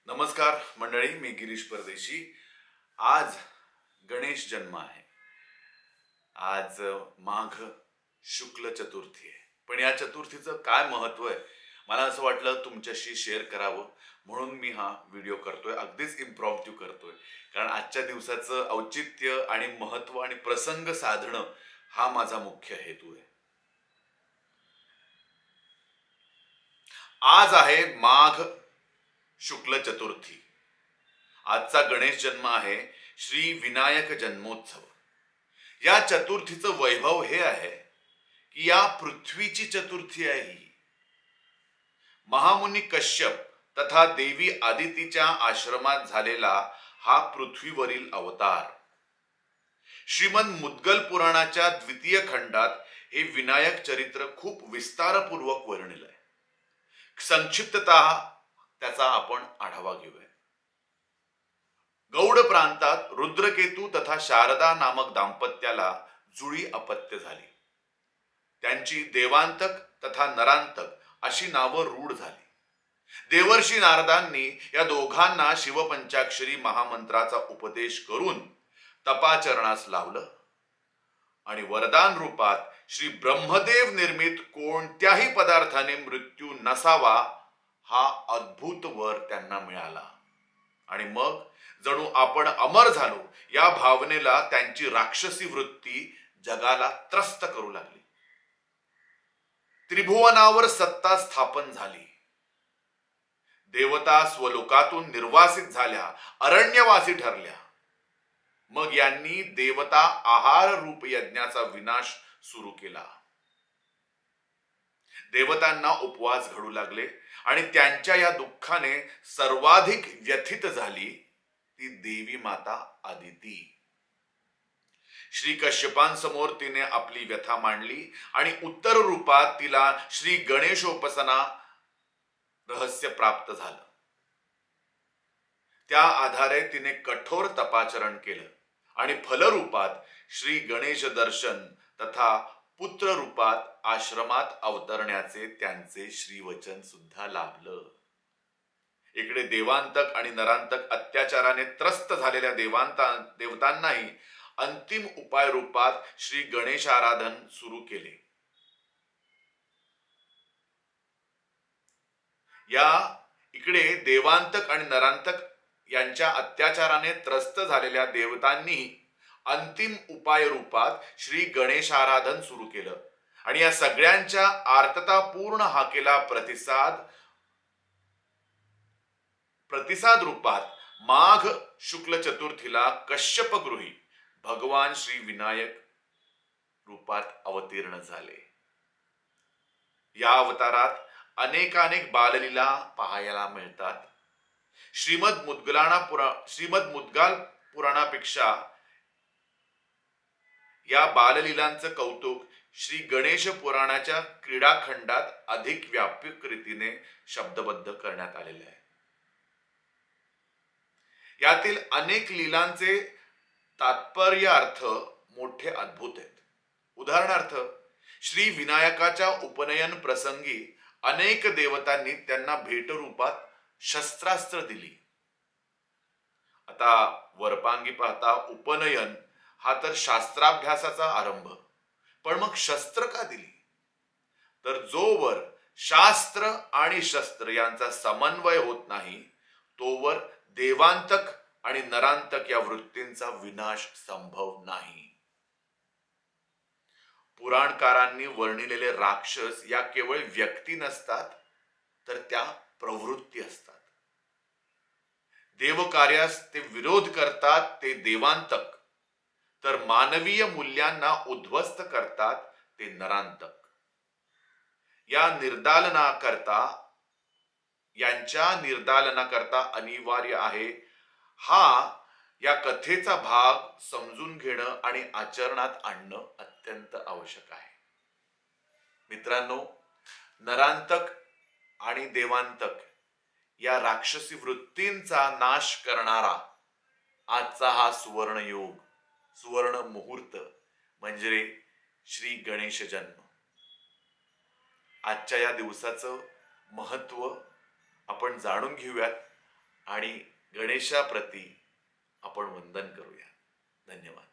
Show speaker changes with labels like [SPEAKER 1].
[SPEAKER 1] नमस्कार मंडळी, मी गिरीश परदेशी। आज गणेश जन्म आहे। आज माघ शुक्ल चतुर्थी आहे। पण या चतुर्थीचं काय महत्व आहे, मला असं वाटलं तुमच्याशी शेअर करावं, म्हणून मी हा व्हिडिओ करतोय। अगदीच इम्प्रॉम्प्टू करतोय, कारण आजच्या दिवसाचं औचित्य आणि महत्व आणि प्रसंग साधणं हा माझा मुख्य हेतू आहे। आज आहे माघ शुक्ल चतुर्थी। आजचा गणेश जन्म आहे, श्री विनायक जन्मोत्सव। या चतुर्थीचं वैभव हे आहे की या पृथ्वीची चतुर्थी आहे ही। महामुनी कश्यप तथा देवी आदितीच्या आश्रमात झालेला हा पृथ्वीवरील अवतार। श्रीमद मुद्गल पुराणाच्या द्वितीय खंडात हे विनायक चरित्र खूप विस्तारपूर्वक वर्णिलं आहे। संक्षिप्ततः त्याचा आपण आढावा घेऊया। गौड प्रांतात रुद्रकेतू तथा शारदा नामक दाम्पत्याला जुळी अपत्य झाली। त्यांची देवांतक तथा नरांतक अशी नावं रूढ झाली। देवर्षी नारदांनी या दोघांना शिवपंचाक्षरी महामंत्राचा उपदेश करून तपाचरणास लावलं आणि वरदान रूपात श्री ब्रह्मदेव निर्मित कोणत्याही पदार्थाने मृत्यू नसावा हा अद्भुत वर त्यांना मिळाला। आणि मग जणू आपण अमर झालो या भावनेला त्यांची राक्षसी वृत्ती जगाला त्रस्त करू लागली। त्रिभुवनावर सत्ता स्थापन झाली। देवता स्वलोकातून निर्वासित झाल्या, अरण्यवासी ठरल्या। मग यांनी देवता आहार रूप यज्ञाचा विनाश सुरू केला। देवतांना उपवास घडू लागले आणि त्यांच्या या दुःखाने सर्वाधिक व्यथित झाली ती देवी माता आदिती। श्री कश्यपांसमोर तिने आपली व्यथा मांडली आणि उत्तर रूपात तिला श्री गणेशोपासना रहस्य प्राप्त झालं। त्या आधारे तिने कठोर तपाचरण केलं आणि फलरूपात श्री गणेश दर्शन तथा पुत्र रूपात आश्रमात अवतरण्याचे त्यांचे श्रीवचन सुद्धा लाभलं। इकडे देवांतक आणि नरांतक अत्याचाराने त्रस्त झालेल्या देवतांनाही अंतिम उपाय रूपात श्री गणेश आराधन सुरू केले। या इकडे देवांतक आणि नरांतक यांच्या अत्याचाराने त्रस्त झालेल्या देवतांनी अंतिम उपाय रूपात श्री गणेश आराधन सुरू केलं आणि या सगळ्यांच्या आर्ततापूर्ण हाकेला प्रतिसाद रूपात माघ शुक्ल चतुर्थीला कश्यपगृही भगवान श्री विनायक रूपात अवतीर्ण झाले। या अवतारात अनेकानेक बाललीला पाहायला मिळतात। श्रीमद मुद्गल पुराणापेक्षा या बाललीलांचं कौतुक श्री गणेश पुराणाच्या क्रीडाखंडात अधिक व्यापक रीतीने शब्दबद्ध करण्यात आलेले आहे। यातील अनेक लीलांचे तात्पर्य अर्थ मोठे अद्भुत आहेत। उदाहरणार्थ श्री विनायकाच्या उपनयन प्रसंगी अनेक देवतांनी त्यांना भेट रूपात शस्त्रास्त्र दिली। आता वरपांगी पाहता उपनयन हा तर शास्त्राभ्यासाचा आरंभ, पण मग शस्त्र का दिली? तर जोवर शास्त्र आणि शस्त्र यांचा समन्वय होत नाही तोवर देवांतक आणि नरांतक या वृत्तींचा विनाश संभव नाही। पुराणकारांनी वर्णिलेले राक्षस या केवळ व्यक्ती नसतात, तर त्या प्रवृत्ती असतात। देवकार्यास ते विरोध करतात ते देवांतक, तर मानवीय मूल्यांना उद्ध्वस्त करतात ते नरांतक। यांच्या निर्दालनाकरता अनिवार्य आहे हा या कथेचा भाग समजून घेणं आणि आचरणात आणणं अत्यंत आवश्यक आहे। मित्रांनो, नरांतक आणि देवांतक या राक्षसी वृत्तींचा नाश करणारा आजचा हा सुवर्णयोग, सुवर्ण मुहूर्त म्हणजे श्री गणेश जन्म। आजच्या या दिवसाचं महत्व आपण जाणून घेऊयात आणि गणेशाप्रती आपण वंदन करूया. धन्यवाद.